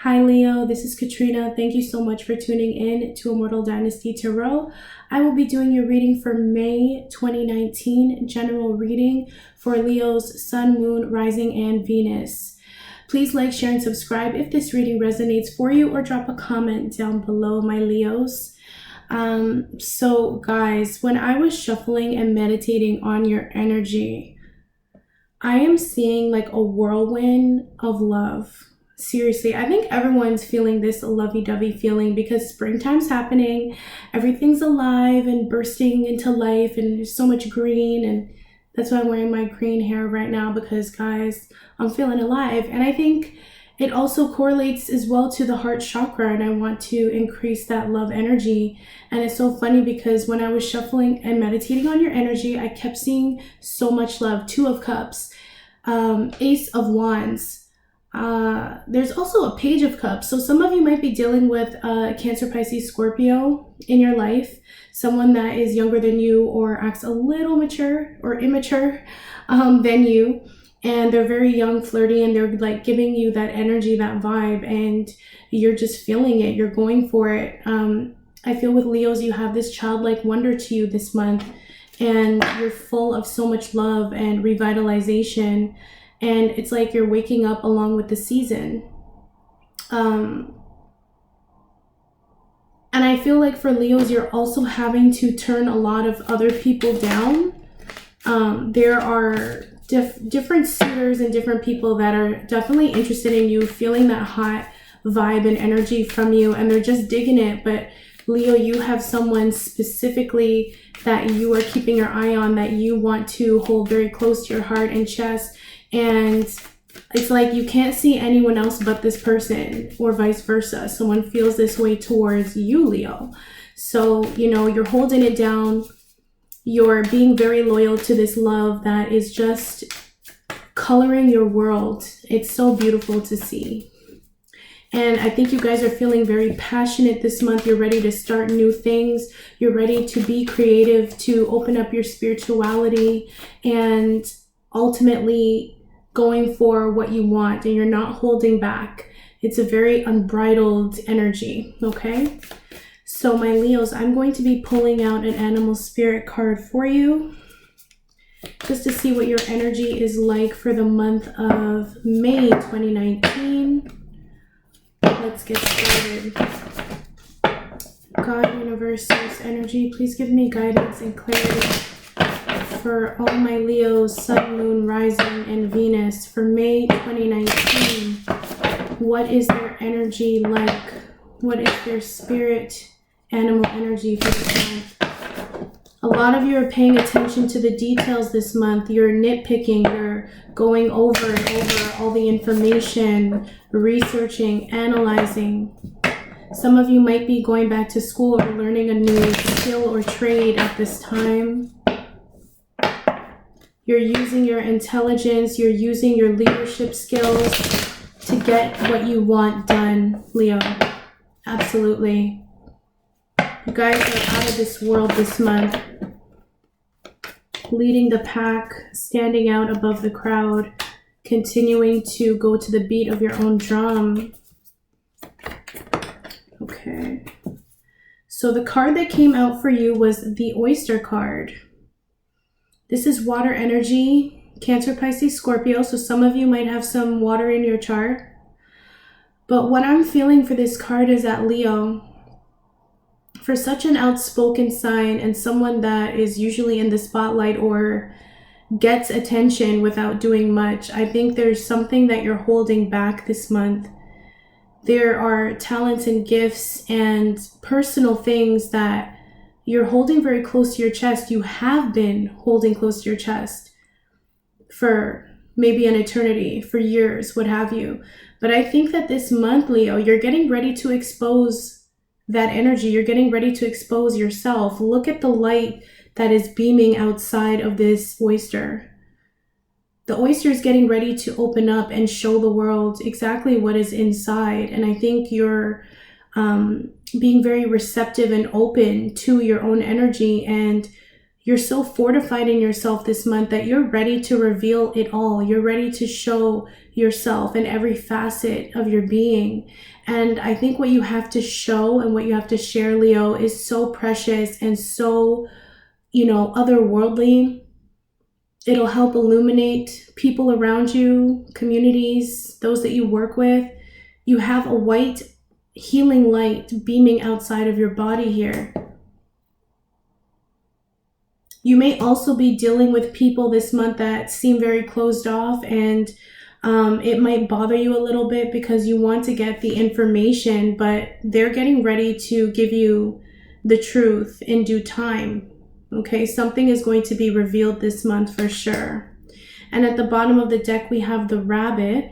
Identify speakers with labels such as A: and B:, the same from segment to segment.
A: Hi Leo, this is Katrina. Thank you so much for tuning in to Immortal Dynasty Tarot. I will be doing your reading for May 2019, general reading for Leo's Sun, Moon, Rising, and Venus. Please like, share, and subscribe if this reading resonates for you, or drop a comment down below, my Leos. So guys, when I was shuffling and meditating on your energy, I am seeing like a whirlwind of love. Seriously, I think everyone's feeling this lovey-dovey feeling because springtime's happening, everything's alive and bursting into life, and there's so much green, and that's why I'm wearing my green hair right now, because guys, I'm feeling alive. And I think it also correlates as well to the heart chakra, and I want to increase that love energy. And it's so funny because when I was shuffling and meditating on your energy, I kept seeing so much love. Two of Cups, Ace of Wands. There's also a Page of Cups. So some of you might be dealing with Cancer, Pisces, Scorpio in your life. Someone that is younger than you or acts a little mature or immature than you. And they're very young, flirty, and they're like giving you that energy, that vibe, and you're just feeling it. You're going for it. I feel with Leos, you have this childlike wonder to you this month, and you're full of so much love and revitalization. And it's like you're waking up along with the season. And I feel like for Leos, you're also having to turn a lot of other people down. There are different suitors and different people that are definitely interested in you, feeling that hot vibe and energy from you, and they're just digging it. But Leo, you have someone specifically that you are keeping your eye on, that you want to hold very close to your heart and chest. And it's like you can't see anyone else but this person, or vice versa. Someone feels this way towards you, Leo. So, you know, you're holding it down. You're being very loyal to this love that is just coloring your world. It's so beautiful to see. And I think you guys are feeling very passionate this month. You're ready to start new things. You're ready to be creative, to open up your spirituality, and ultimately going for what you want, and you're not holding back. It's a very unbridled energy, okay? So my Leos, I'm going to be pulling out an animal spirit card for you, just to see what your energy is like for the month of May 2019. Let's get started. God, universe, source energy, please give me guidance and clarity for all my Leos, Sun, Moon, Rising, and Venus for May 2019. What is their energy like? What is their spirit animal energy for this month? A lot of you are paying attention to the details this month. You're nitpicking, you're going over and over all the information, researching, analyzing. Some of you might be going back to school or learning a new skill or trade at this time. You're using your intelligence, you're using your leadership skills to get what you want done, Leo. Absolutely. You guys are out of this world this month. Leading the pack, standing out above the crowd, continuing to go to the beat of your own drum. Okay. So the card that came out for you was the Oyster card. This is water energy, Cancer, Pisces, Scorpio. So some of you might have some water in your chart. But what I'm feeling for this card is that, Leo, for such an outspoken sign and someone that is usually in the spotlight or gets attention without doing much, I think there's something that you're holding back this month. There are talents and gifts and personal things that you're holding very close to your chest. You have been holding close to your chest for maybe an eternity, for years, what have you. But I think that this month, Leo, you're getting ready to expose that energy. You're getting ready to expose yourself. Look at the light that is beaming outside of this oyster. The oyster is getting ready to open up and show the world exactly what is inside. And I think you're being very receptive and open to your own energy, and you're so fortified in yourself this month that you're ready to reveal it all. You're ready to show yourself in every facet of your being. And I think what you have to show and what you have to share, Leo, is so precious and so, otherworldly. It'll help illuminate people around you, communities, those that you work with. You have a white healing light beaming outside of your body here. You may also be dealing with people this month that seem very closed off, and it might bother you a little bit because you want to get the information, but they're getting ready to give you the truth in due time. Okay, something is going to be revealed this month for sure. And at the bottom of the deck, we have the Rabbit,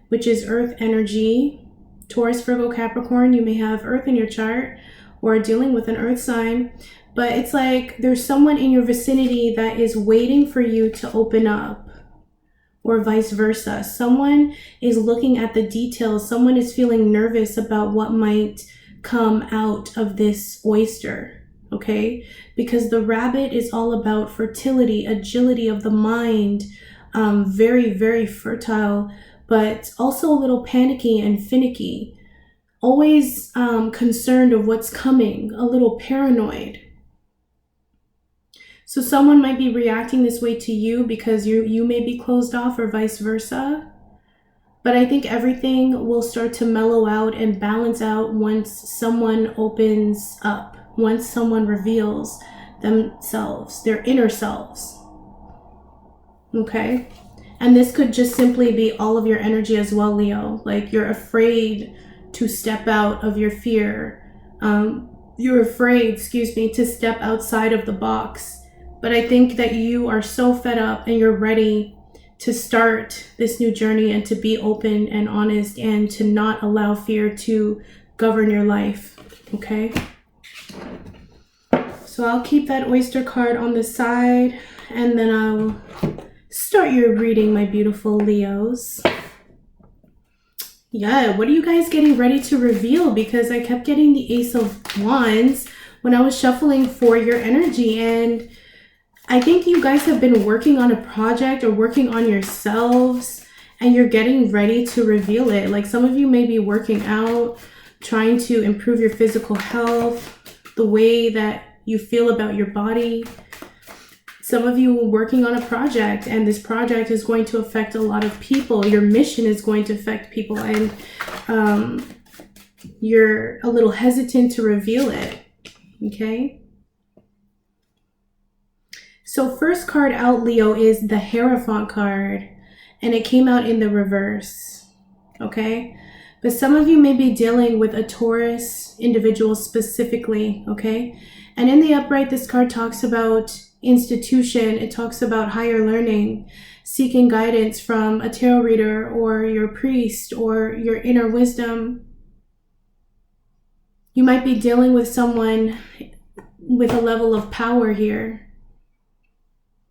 A: which is Earth energy. Taurus, Virgo, Capricorn, you may have Earth in your chart or dealing with an Earth sign. But it's like there's someone in your vicinity that is waiting for you to open up, or vice versa. Someone is looking at the details. Someone is feeling nervous about what might come out of this oyster. Okay, because the Rabbit is all about fertility, agility of the mind, very, very fertile, but also a little panicky and finicky, always concerned of what's coming, a little paranoid. So someone might be reacting this way to you because you may be closed off, or vice versa. But I think everything will start to mellow out and balance out once someone opens up. Once someone reveals themselves, their inner selves. Okay? And this could just simply be all of your energy as well, Leo. Like you're afraid to step out of your fear. You're afraid, to step outside of the box. But I think that you are so fed up and you're ready to start this new journey and to be open and honest and to not allow fear to govern your life. Okay? So I'll keep that oyster card on the side, and then I'll start your reading, my beautiful Leos. Yeah, what are you guys getting ready to reveal? Because I kept getting the Ace of Wands when I was shuffling for your energy, and I think you guys have been working on a project or working on yourselves, and you're getting ready to reveal it. Like some of you may be working out, trying to improve your physical health, the way that you feel about your body. Some of you are working on a project, and this project is going to affect a lot of people. Your mission is going to affect people, and you're a little hesitant to reveal it. Okay? So first card out, Leo, is the Hierophant card, and it came out in the reverse. Okay? But some of you may be dealing with a Taurus individual specifically, okay? And in the upright, this card talks about institution. It talks about higher learning, seeking guidance from a tarot reader or your priest or your inner wisdom. You might be dealing with someone with a level of power here.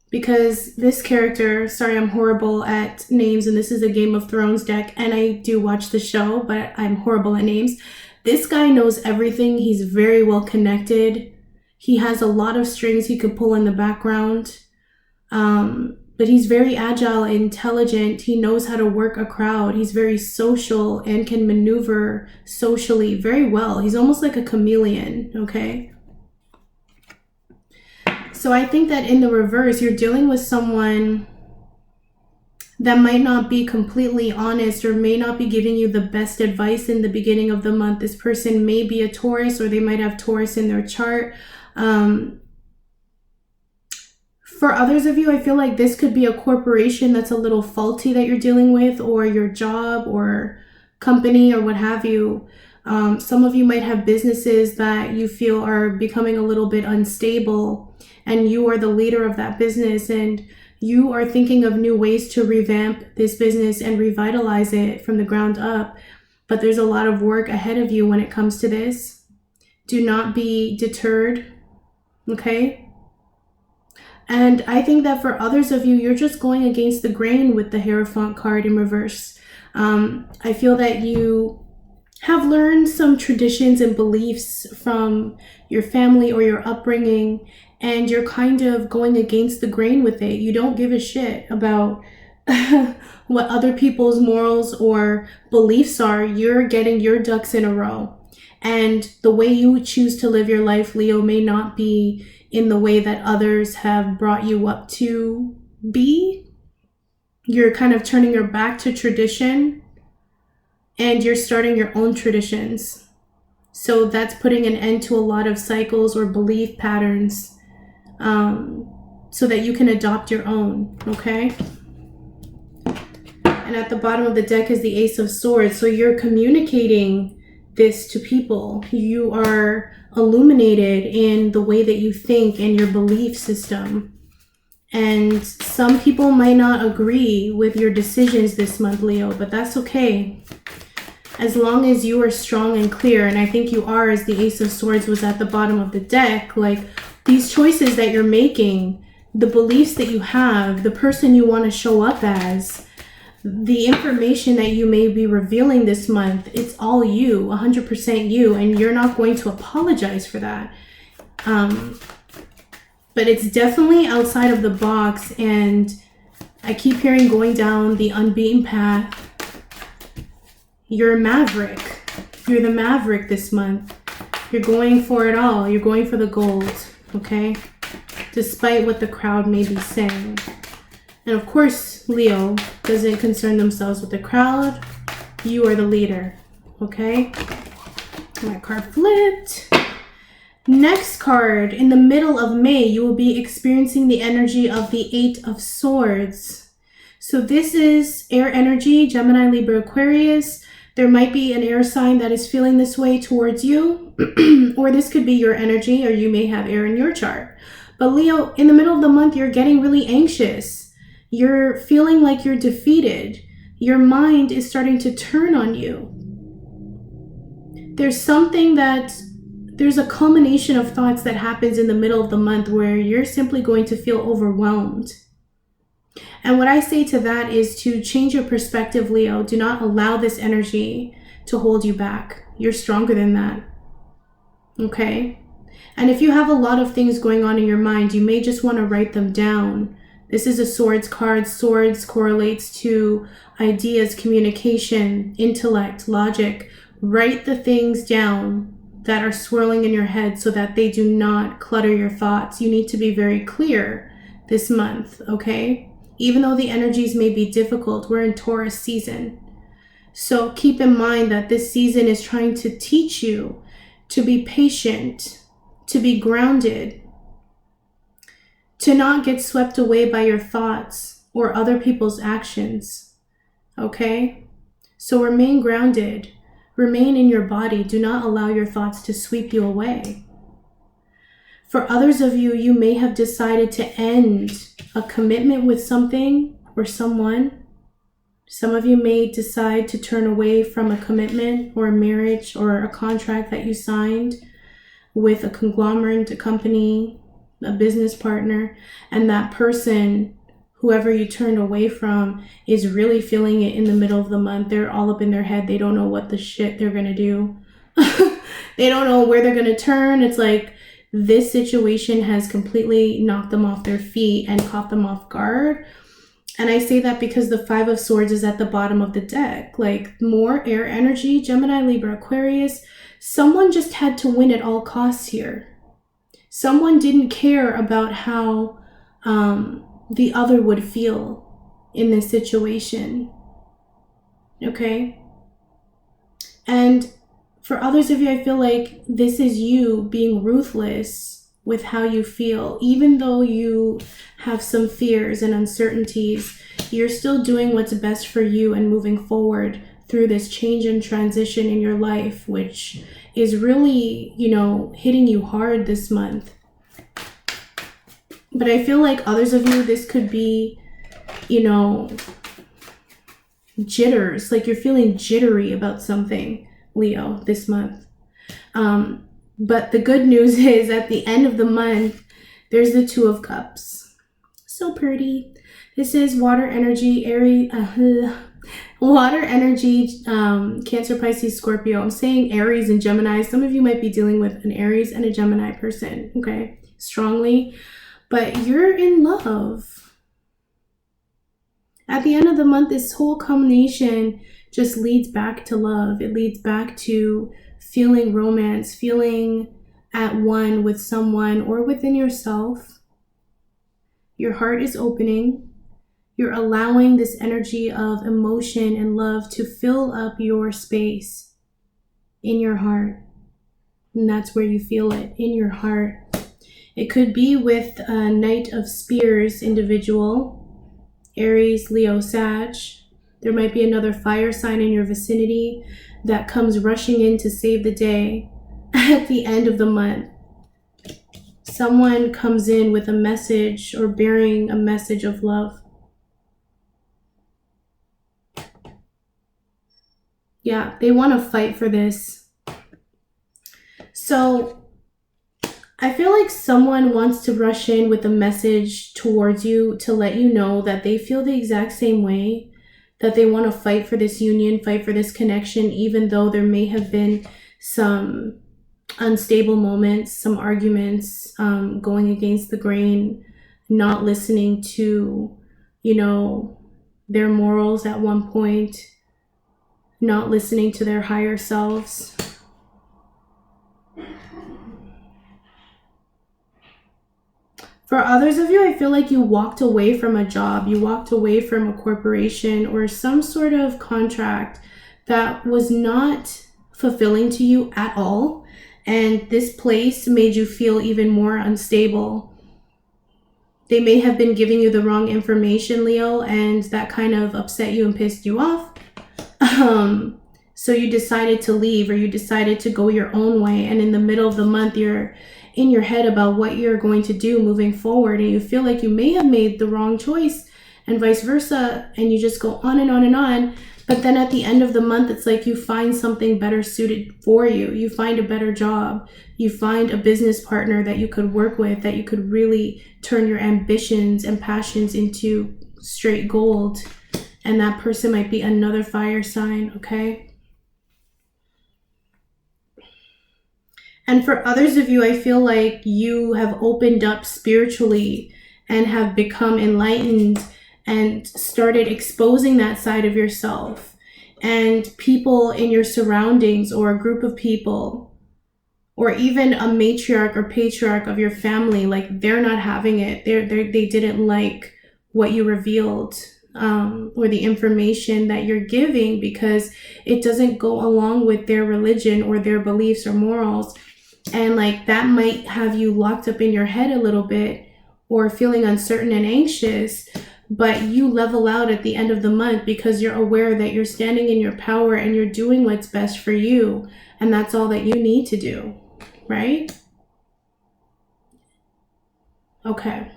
A: Because this character, sorry, I'm horrible at names, and this is a Game of Thrones deck, and I do watch the show, but I'm horrible at names. This guy knows everything. He's very well connected. He has a lot of strings he could pull in the background. But he's very agile, intelligent. He knows how to work a crowd. He's very social and can maneuver socially very well. He's almost like a chameleon, okay? So I think that in the reverse, you're dealing with someone that might not be completely honest or may not be giving you the best advice in the beginning of the month. This person may be a Taurus, or they might have Taurus in their chart. For others of you, I feel like this could be a corporation that's a little faulty that you're dealing with, or your job or company or what have you. Some of you might have businesses that you feel are becoming a little bit unstable, and you are the leader of that business, and you are thinking of new ways to revamp this business and revitalize it from the ground up. But there's a lot of work ahead of you when it comes to this. Do not be deterred, okay? And I think that for others of you, you're just going against the grain with the Hierophant card in reverse. I feel that you have learned some traditions and beliefs from your family or your upbringing, and you're kind of going against the grain with it. You don't give a shit about what other people's morals or beliefs are. You're getting your ducks in a row. And the way you choose to live your life, Leo, may not be in the way that others have brought you up to be. You're kind of turning your back to tradition and you're starting your own traditions. So that's putting an end to a lot of cycles or belief patterns, so that you can adopt your own, okay? And at the bottom of the deck is the Ace of Swords. So you're communicating this to people. You are illuminated in the way that you think and your belief system. And some people might not agree with your decisions this month, Leo, but that's okay. As long as you are strong and clear, and I think you are, as the Ace of Swords was at the bottom of the deck, like these choices that you're making, the beliefs that you have, the person you want to show up as, the information that you may be revealing this month, it's all you, 100% you, and you're not going to apologize for that. But it's definitely outside of the box, and I keep hearing going down the unbeaten path. You're a maverick. You're the maverick this month. You're going for it all. You're going for the gold, okay? Despite what the crowd may be saying. And of course, Leo doesn't concern themselves with the crowd. You are the leader, okay? My card flipped. Next card, in the middle of May, you will be experiencing the energy of the Eight of Swords. So this is air energy, Gemini, Libra, Aquarius. There might be an air sign that is feeling this way towards you, or this could be your energy, or you may have air in your chart. But Leo, in the middle of the month, you're getting really anxious. You're feeling like you're defeated. Your mind is starting to turn on you. There's a culmination of thoughts that happens in the middle of the month where you're simply going to feel overwhelmed. And what I say to that is to change your perspective, Leo. Do not allow this energy to hold you back. You're stronger than that. Okay? And if you have a lot of things going on in your mind, you may just want to write them down. This is a Swords card. Swords correlates to ideas, communication, intellect, logic. Write the things down that are swirling in your head so that they do not clutter your thoughts. You need to be very clear this month, okay? Even though the energies may be difficult, we're in Taurus season. So keep in mind that this season is trying to teach you to be patient, to be grounded, to not get swept away by your thoughts or other people's actions, okay? So remain grounded, remain in your body. Do not allow your thoughts to sweep you away. For others of you, you may have decided to end a commitment with something or someone. Some of you may decide to turn away from a commitment or a marriage or a contract that you signed with a conglomerate, a company, a business partner, and that person, whoever you turned away from, is really feeling it in the middle of the month. They're all up in their head. They don't know what the shit they're gonna do. They don't know where they're gonna turn. It's like this situation has completely knocked them off their feet and caught them off guard. And I say that because the Five of Swords is at the bottom of the deck. Like more air energy, Gemini, Libra, Aquarius. Someone just had to win at all costs here. Someone didn't care about how the other would feel in this situation. Okay? And for others of you, I feel like this is you being ruthless with how you feel. Even though you have some fears and uncertainties, you're still doing what's best for you and moving forward through this change and transition in your life, which is really, hitting you hard this month. But I feel like others of you, this could be, jitters, like you're feeling jittery about something, Leo, this month. But the good news is at the end of the month, there's the Two of Cups. So pretty. This is water energy, water energy, Cancer, Pisces, Scorpio. I'm saying Aries and Gemini. Some of you might be dealing with an Aries and a Gemini person, okay? strongly, but you're in love. At the end of the month, this whole combination just leads back to love. It leads back to feeling romance, feeling at one with someone or within yourself. Your heart is opening. You're allowing this energy of emotion and love to fill up your space in your heart. And that's where you feel it, in your heart. It could be with a Knight of Spears individual, Aries, Leo, Sag. There might be another fire sign in your vicinity that comes rushing in to save the day at the end of the month. Someone comes in with a message or bearing a message of love. Yeah, they want to fight for this. So I feel like someone wants to rush in with a message towards you to let you know that they feel the exact same way, that they want to fight for this union, fight for this connection, even though there may have been some unstable moments, some arguments, going against the grain, not listening to, their morals at one point, not listening to their higher selves. For others of you, I feel like you walked away from a job, you walked away from a corporation or some sort of contract that was not fulfilling to you at all. And this place made you feel even more unstable. They may have been giving you the wrong information, Leo, and that kind of upset you and pissed you off. So you decided to leave, or you decided to go your own way. And in the middle of the month, you're in your head about what you're going to do moving forward, and you feel like you may have made the wrong choice and vice versa, and you just go on and on and on. But then at the end of the month, it's like you find something better suited for you. You find a better job. You find a business partner that you could work with, that you could really turn your ambitions and passions into straight gold. And that person might be another fire sign, okay? And for others of you, I feel like you have opened up spiritually and have become enlightened and started exposing that side of yourself. And people in your surroundings, or a group of people, or even a matriarch or patriarch of your family, like they're not having it. They didn't like what you revealed, or the information that you're giving, because it doesn't go along with their religion or their beliefs or morals. And like that might have you locked up in your head a little bit, or feeling uncertain and anxious, but you level out at the end of the month because you're aware that you're standing in your power and you're doing what's best for you. And that's all that you need to do, right? Okay.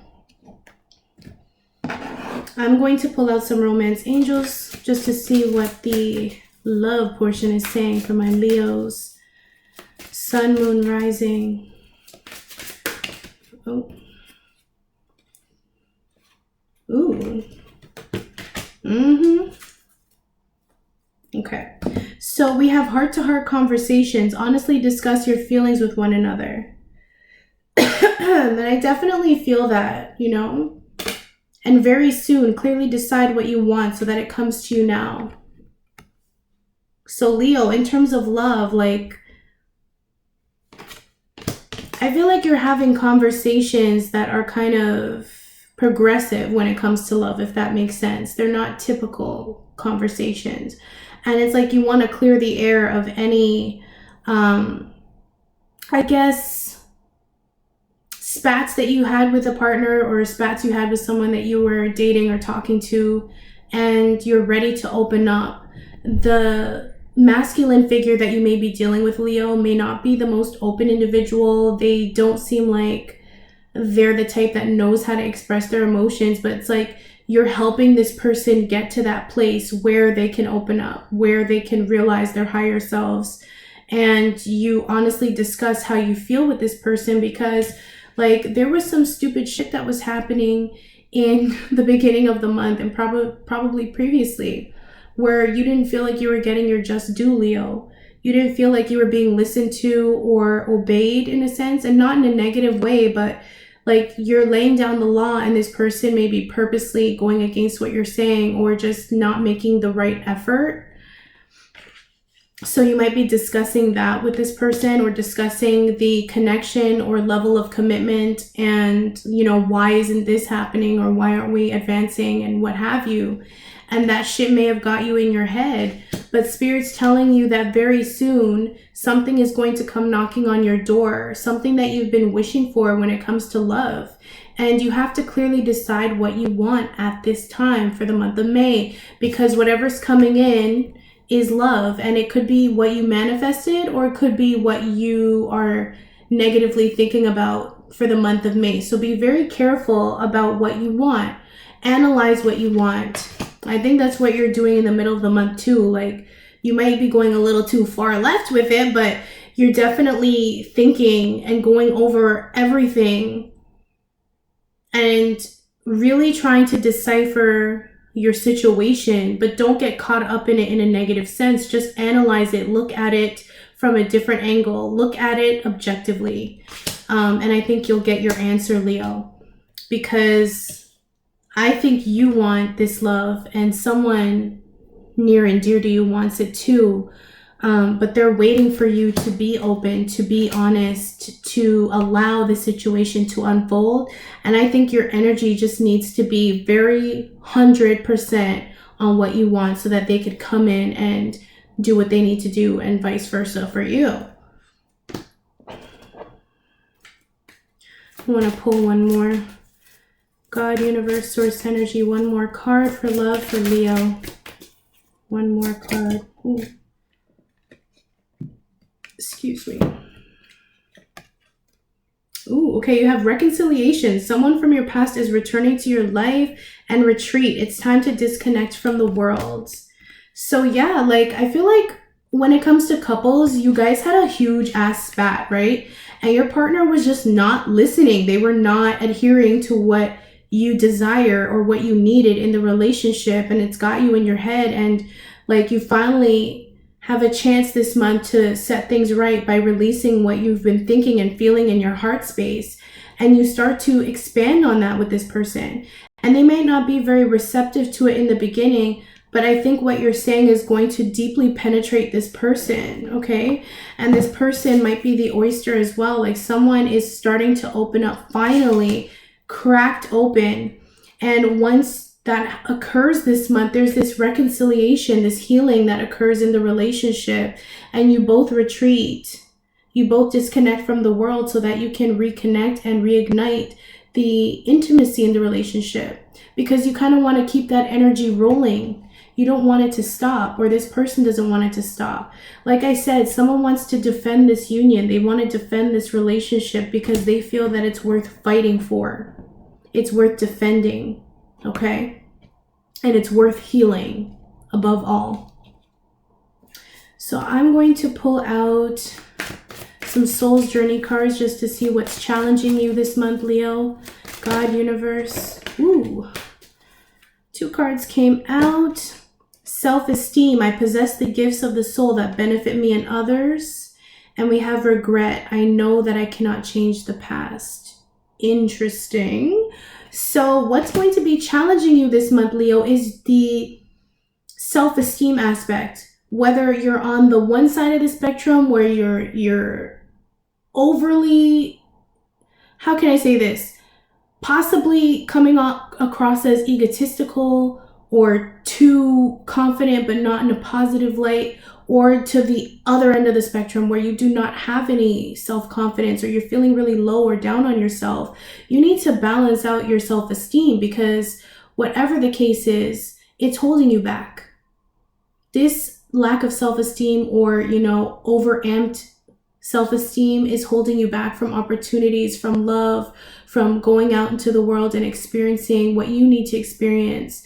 A: I'm going to pull out some romance angels just to see what the love portion is saying for my Leos. Sun, moon, rising. Oh. Ooh. Okay. So we have heart-to-heart conversations. Honestly discuss your feelings with one another. And I definitely feel that, And very soon, clearly decide what you want so that it comes to you now. So Leo, in terms of love, I feel like you're having conversations that are kind of progressive when it comes to love, if that makes sense. They're not typical conversations. And it's like you want to clear the air of any, spats that you had with a partner, or spats you had with someone that you were dating or talking to, and you're ready to open up. The masculine figure that you may be dealing with, Leo, may not be the most open individual. They don't seem like they're the type that knows how to express their emotions, but it's like you're helping this person get to that place where they can open up, where they can realize their higher selves. And you honestly discuss how you feel with this person, because there was some stupid shit that was happening in the beginning of the month, and probably previously, where you didn't feel like you were getting your just due, Leo. you didn't feel like you were being listened to or obeyed in a sense, and not in a negative way, but like you're laying down the law and this person may be purposely going against what you're saying or just not making the right effort. So you might be discussing that with this person, or discussing the connection or level of commitment and, you know, why isn't this happening, or why aren't we advancing, and what have you. And that shit may have got you in your head, but Spirit's telling you that very soon something is going to come knocking on your door, something that you've been wishing for when it comes to love. And you have to clearly decide what you want at this time for the month of May, because whatever's coming in is love, and it could be what you manifested, or it could be what you are negatively thinking about for the month of May. So be very careful about what you want. Analyze what you want. I think that's what you're doing in the middle of the month too. Like, you might be going a little too far left with it, but you're definitely thinking and going over everything and really trying to decipher your situation, but don't get caught up in it in a negative sense. Just analyze it, look at it from a different angle, look at it objectively. And I think you'll get your answer, Leo, because I think you want this love, and someone near and dear to you wants it too. But they're waiting for you to be open, to be honest, to allow the situation to unfold. And I think your energy just needs to be very 100% on what you want, so that they could come in and do what they need to do, and vice versa for you. I want to pull one more. God, Universe, Source Energy, one more card for love for Leo. One more card. Ooh. Excuse me. Ooh, okay, you have reconciliation. Someone from your past is returning to your life, and retreat. It's time to disconnect from the world. So yeah, like, I feel like when it comes to couples, you guys had a huge ass spat, right? And your partner was just not listening. They were not adhering to what you desire or what you needed in the relationship, and it's got you in your head. And like, you finally have a chance this month to set things right by releasing what you've been thinking and feeling in your heart space. And you start to expand on that with this person. And they may not be very receptive to it in the beginning, but I think what you're saying is going to deeply penetrate this person, okay? And this person might be the oyster as well. Like, someone is starting to open up, finally cracked open. And once that occurs this month, there's this reconciliation, this healing that occurs in the relationship, and you both retreat. You both disconnect from the world so that you can reconnect and reignite the intimacy in the relationship, because you kind of want to keep that energy rolling. You don't want it to stop, or this person doesn't want it to stop. Like I said, someone wants to defend this union. They want to defend this relationship because they feel that it's worth fighting for. It's worth defending, okay? And it's worth healing above all. So I'm going to pull out some Soul's Journey cards just to see what's challenging you this month, Leo. God, Universe. Ooh. 2 cards came out. Self-esteem. I possess the gifts of the soul that benefit me and others. And we have regret. I know that I cannot change the past. Interesting. So what's going to be challenging you this month, Leo, is the self-esteem aspect. Whether you're on the one side of the spectrum where you're overly, how can I say this? Possibly coming across as egotistical or too confident, but not in a positive light, or to the other end of the spectrum where you do not have any self-confidence, or you're feeling really low or down on yourself. You need to balance out your self-esteem, because whatever the case is, it's holding you back. This lack of self-esteem, or, overamped self-esteem, is holding you back from opportunities, from love, from going out into the world and experiencing what you need to experience.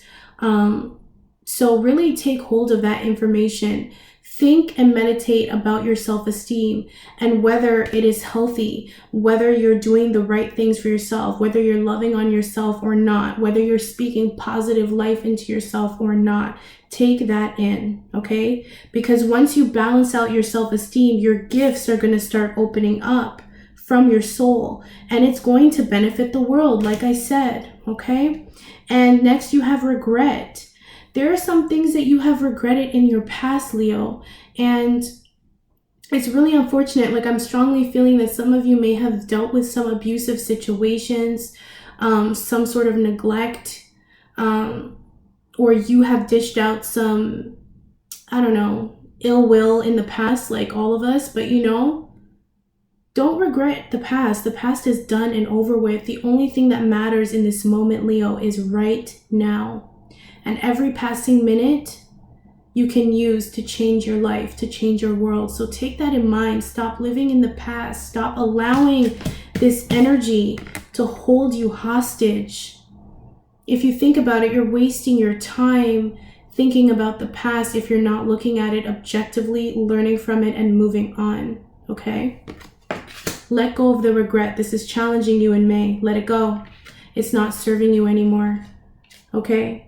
A: So really take hold of that information. Think and meditate about your self-esteem and whether it is healthy, whether you're doing the right things for yourself, whether you're loving on yourself or not, whether you're speaking positive life into yourself or not. Take that in, okay? Because once you balance out your self-esteem, your gifts are going to start opening up from your soul, and it's going to benefit the world, like I said, okay? And next, you have regret. There are some things that you have regretted in your past, Leo, and it's really unfortunate. Like, I'm strongly feeling that some of you may have dealt with some abusive situations, some sort of neglect, or you have dished out some, I don't know, ill will in the past, like all of us. But don't regret the past. The past is done and over with. The only thing that matters in this moment, Leo, is right now. And every passing minute you can use to change your life, to change your world. So take that in mind. Stop living in the past. Stop allowing this energy to hold you hostage. If you think about it, you're wasting your time thinking about the past if you're not looking at it objectively, learning from it, and moving on, okay? Let go of the regret. This is challenging you in May. Let it go. It's not serving you anymore, okay?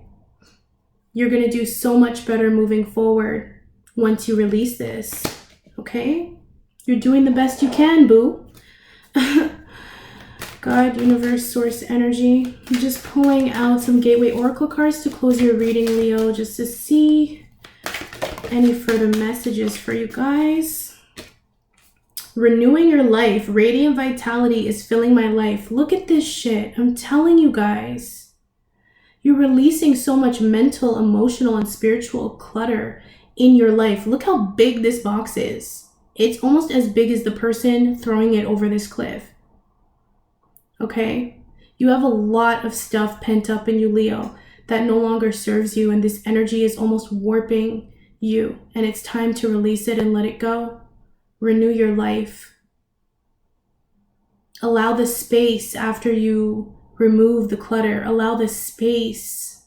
A: You're going to do so much better moving forward once you release this, okay? You're doing the best you can, boo. God, universe, source, energy. I'm just pulling out some Gateway Oracle cards to close your reading, Leo, just to see any further messages for you guys. Renewing your life. Radiant vitality is filling my life. Look at this shit. I'm telling you guys. You're releasing so much mental, emotional, and spiritual clutter in your life. Look how big this box is. It's almost as big as the person throwing it over this cliff. Okay? You have a lot of stuff pent up in you, Leo, that no longer serves you, and this energy is almost warping you, and it's time to release it and let it go. Renew your life. Allow the space after you remove the clutter. Allow the space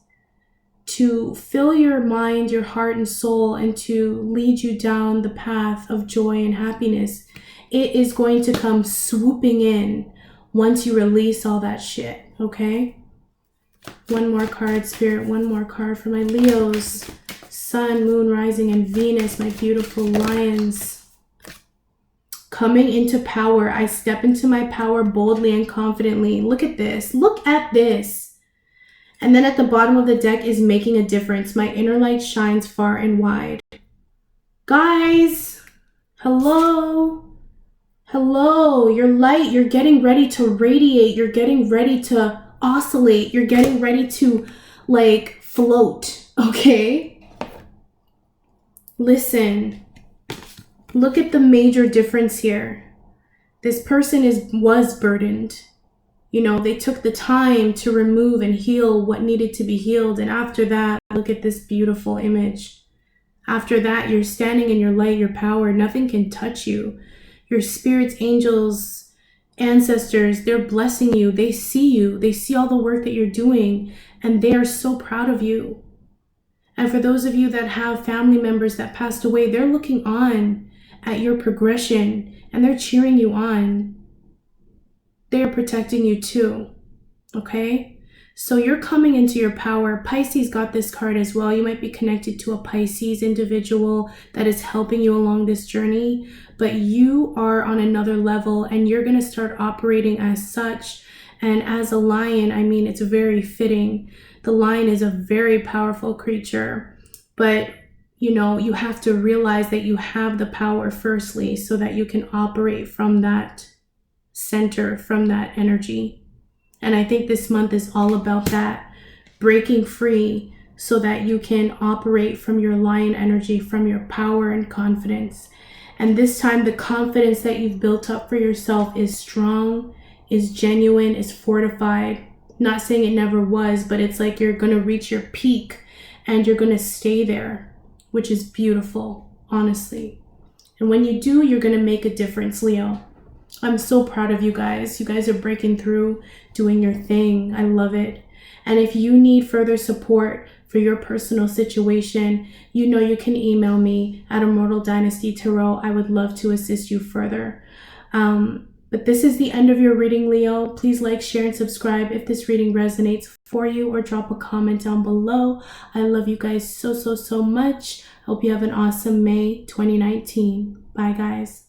A: to fill your mind, your heart, and soul, and to lead you down the path of joy and happiness. It is going to come swooping in once you release all that shit, okay? One more card, Spirit. One more card for my Leos. Sun, Moon, Rising, and Venus, my beautiful lions. Coming into power. I step into my power boldly and confidently. Look at this. Look at this. And then at the bottom of the deck is making a difference. My inner light shines far and wide. Guys, hello. Hello. Your light, you're getting ready to radiate. You're getting ready to oscillate. You're getting ready to, like, float, okay? Listen. Look at the major difference here. This person was burdened. They took the time to remove and heal what needed to be healed. And after that, look at this beautiful image. After that, you're standing in your light, your power. Nothing can touch you. Your spirits, angels, ancestors, they're blessing you. They see you. They see all the work that you're doing, and they are so proud of you. And for those of you that have family members that passed away, they're looking on at your progression, and they're cheering you on. They're protecting you too, okay? So you're coming into your power. Pisces got this card as well. You might be connected to a Pisces individual that is helping you along this journey, but you are on another level, and you're going to start operating as such. And as a lion, I mean, it's very fitting. The lion is a very powerful creature, but you have to realize that you have the power firstly so that you can operate from that center, from that energy. And I think this month is all about that, breaking free so that you can operate from your lion energy, from your power and confidence. And this time, the confidence that you've built up for yourself is strong, is genuine, is fortified. Not saying it never was, but it's like you're going to reach your peak and you're going to stay there, which is beautiful, honestly. And when you do, you're going to make a difference, Leo. I'm so proud of you guys. You guys are breaking through, doing your thing. I love it. And if you need further support for your personal situation, you know you can email me at Immortal Dynasty Tarot. I would love to assist you further. But this is the end of your reading, Leo. Please like, share, and subscribe if this reading resonates for you, or drop a comment down below. I love you guys so much. Hope you have an awesome May 2019. Bye, guys.